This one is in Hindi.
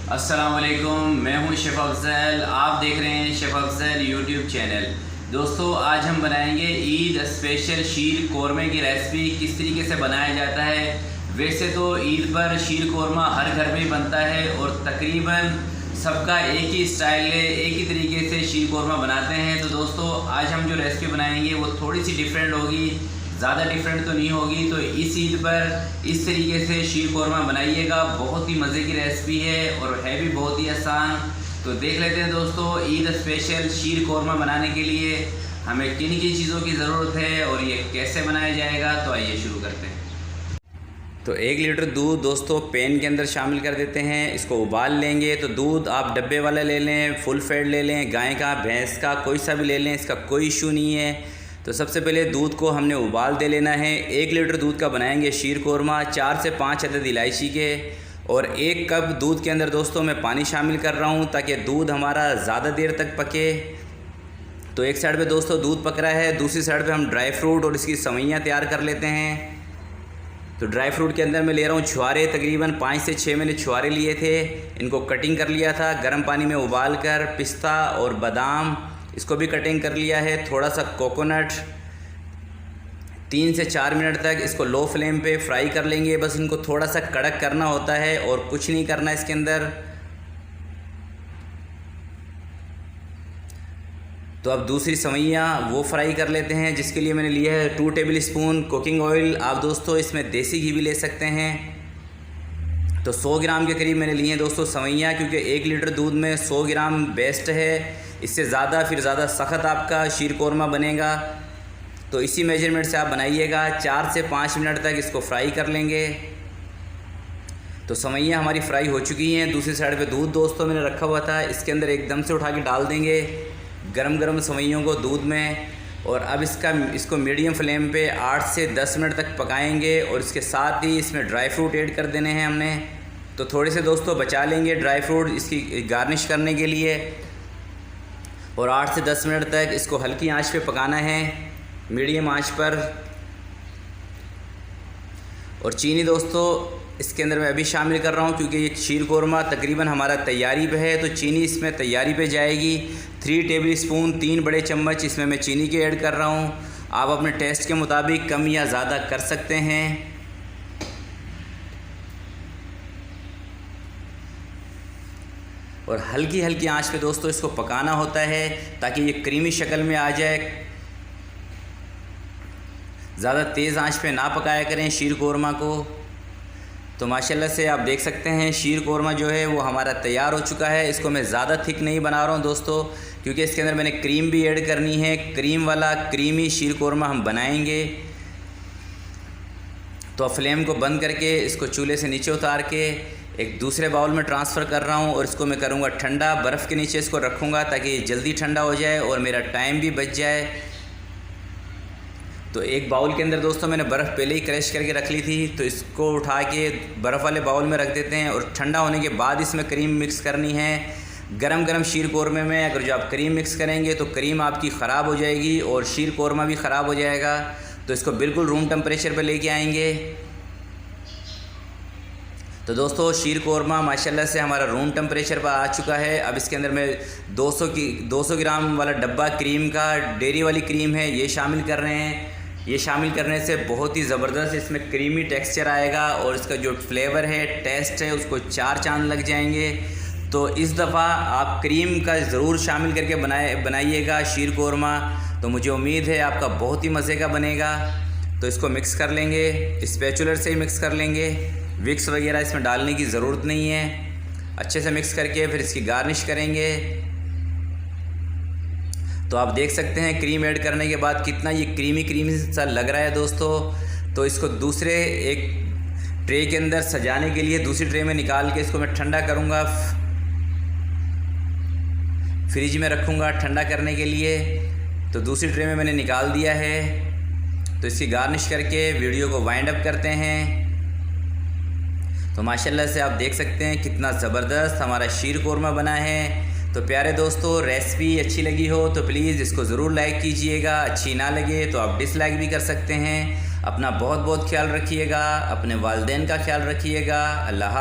अस्सलाम वालेकुम, मैं हूं शेफ़ अफ़ज़ल। आप देख रहे हैं शेफ़ अफ़ज़ल यूट्यूब चैनल। दोस्तों, आज हम बनाएंगे ईद स्पेशल शीर कोरमे की रेसिपी। किस तरीके से बनाया जाता है। वैसे तो ईद पर शीर कोरमा हर घर में बनता है और तकरीबन सबका एक ही स्टाइल है, एक ही तरीके से शीर कोरमा बनाते हैं। तो दोस्तों, आज हम जो रेसिपी बनाएंगे वो थोड़ी सी डिफरेंट होगी, ज़्यादा डिफरेंट तो नहीं होगी। तो इस ईद पर इस तरीके से शीर कोरमा बनाइएगा। बहुत ही मज़े की रेसिपी है और है भी बहुत ही आसान। तो देख लेते हैं दोस्तों, ईद स्पेशल शीर कोरमा बनाने के लिए हमें किन किन चीज़ों की ज़रूरत है और ये कैसे बनाया जाएगा। तो आइए शुरू करते हैं। तो 1 लीटर दूध दोस्तों पैन के अंदर शामिल कर देते हैं। इसको उबाल लेंगे। तो दूध आप डब्बे वाला ले लें, फुल फैट ले लें, गाय का, भैंस का, कोई सा भी ले लें, इसका कोई इशू नहीं है। तो सबसे पहले दूध को हमने उबाल दे लेना है। 1 लीटर दूध का बनाएंगे शीर कोरमा। 4 से 5 अदद इलायची के और 1 कप दूध के अंदर दोस्तों मैं पानी शामिल कर रहा हूँ ताकि दूध हमारा ज़्यादा देर तक पके। तो एक साइड पे दोस्तों दूध पक रहा है, दूसरी साइड पे हम ड्राई फ्रूट और इसकी सवैयाँ तैयार कर लेते हैं। तो ड्राई फ्रूट के अंदर मैं ले रहा हूँ छुहारे। तकरीबन 5 से 6 मैंने छुहारे लिए थे। इनको कटिंग कर लिया था गर्म पानी में उबाल कर। पिस्ता और बादाम इसको भी कटिंग कर लिया है। थोड़ा सा कोकोनट। 3 से 4 मिनट तक इसको लो फ्लेम पे फ्राई कर लेंगे। बस इनको थोड़ा सा कड़क करना होता है और कुछ नहीं करना इसके अंदर। तो अब दूसरी सवैयाँ वो फ्राई कर लेते हैं, जिसके लिए मैंने लिया है 2 टेबल स्पून कुकिंग ऑयल। आप दोस्तों इसमें देसी घी भी ले सकते हैं। तो 100 ग्राम के करीब मैंने लिए हैं दोस्तों सवैयाँ, क्योंकि 1 लीटर दूध में 100 ग्राम बेस्ट है। इससे ज़्यादा फिर ज़्यादा सख्त आपका शीर कोरमा बनेगा। तो इसी मेजरमेंट से आप बनाइएगा। 4 से 5 मिनट तक इसको फ्राई कर लेंगे। तो सवैयाँ हमारी फ्राई हो चुकी हैं। दूसरी साइड पे दूध दोस्तों मैंने रखा हुआ था, इसके अंदर एकदम से उठा के डाल देंगे गरम गरम सवैयों को दूध में। और अब इसको मीडियम फ्लेम पे 8 से 10 मिनट तक पकाएंगे। और इसके साथ ही इसमें ड्राई फ्रूट ऐड कर देने हैं हमने। तो थोड़े से दोस्तों बचा लेंगे ड्राई फ्रूट इसकी गार्निश करने के लिए। और 8 से 10 मिनट तक इसको हल्की आंच पे पकाना है, मीडियम आंच पर। और चीनी दोस्तों इसके अंदर मैं अभी शामिल कर रहा हूँ, क्योंकि ये शीर कोरमा तकरीबन हमारा तैयारी पे है। तो चीनी इसमें तैयारी पे जाएगी। 3 टेबल स्पून 3 बड़े चम्मच इसमें मैं चीनी के ऐड कर रहा हूँ। आप अपने टेस्ट के मुताबिक कम या ज़्यादा कर सकते हैं। और हल्की हल्की आंच पे दोस्तों इसको पकाना होता है ताकि ये क्रीमी शक्ल में आ जाए। ज़्यादा तेज़ आंच पे ना पकाया करें शीर कोरमा को। तो माशाल्लाह से आप देख सकते हैं शीर कोरमा जो है वो हमारा तैयार हो चुका है। इसको मैं ज़्यादा थिक नहीं बना रहा हूँ दोस्तों, क्योंकि इसके अंदर मैंने क्रीम भी ऐड करनी है। क्रीम वाला क्रीमी शीर कोरमा हम बनाएंगे। तो फ्लेम को बंद करके इसको चूल्हे से नीचे उतार के एक दूसरे बाउल में ट्रांसफ़र कर रहा हूँ। और इसको मैं करूँगा ठंडा। बर्फ़ के नीचे इसको रखूँगा ताकि ये जल्दी ठंडा हो जाए और मेरा टाइम भी बच जाए। तो एक बाउल के अंदर दोस्तों मैंने बर्फ़ पहले ही क्रश करके रख ली थी। तो इसको उठा के बर्फ़ वाले बाउल में रख देते हैं। और ठंडा होने के बाद इसमें क्रीम मिक्स करनी है। गरम गरम शीर कोरमे में अगर जो आप क्रीम मिक्स करेंगे तो क्रीम आपकी ख़राब हो जाएगी और शीर कोरमा भी ख़राब हो जाएगा। तो इसको बिल्कुल रूम टेम्परेचर पर लेके आएंगे। तो दोस्तों शीर कोरमा माशाल्लाह से हमारा रूम टेम्परेचर पर आ चुका है। अब इसके अंदर मैं 200 ग्राम वाला डब्बा क्रीम का, डेयरी वाली क्रीम है, ये शामिल कर रहे हैं। ये शामिल करने से बहुत ही ज़बरदस्त इसमें क्रीमी टेक्सचर आएगा और इसका जो फ्लेवर है, टेस्ट है, उसको 4 चांद लग जाएंगे। तो इस दफ़ा आप क्रीम का ज़रूर शामिल करके बनाइएगा शीर कोरमा। तो मुझे उम्मीद है आपका बहुत ही मज़े का बनेगा। तो इसको मिक्स कर लेंगे, स्पैचुलर से ही मिक्स कर लेंगे। विक्स वगैरह इसमें डालने की ज़रूरत नहीं है। अच्छे से मिक्स करके फिर इसकी गार्निश करेंगे। तो आप देख सकते हैं क्रीम ऐड करने के बाद कितना ये क्रीमी सा लग रहा है दोस्तों। तो इसको दूसरे एक ट्रे के अंदर सजाने के लिए दूसरी ट्रे में निकाल के इसको मैं ठंडा करूँगा, फ्रिज में रखूँगा ठंडा करने के लिए। तो दूसरी ट्रे में मैंने निकाल दिया है। तो इसकी गार्निश करके वीडियो को वाइंड अप करते हैं। तो माशाल्लाह से आप देख सकते हैं कितना ज़बरदस्त हमारा शीर कोरमा बना है। तो प्यारे दोस्तों, रेसिपी अच्छी लगी हो तो प्लीज़ इसको ज़रूर लाइक कीजिएगा। अच्छी ना लगे तो आप डिसलाइक भी कर सकते हैं। अपना बहुत बहुत ख्याल रखिएगा, अपने वालिदैन का ख्याल रखिएगा। अल्लाह हाफ़िज़।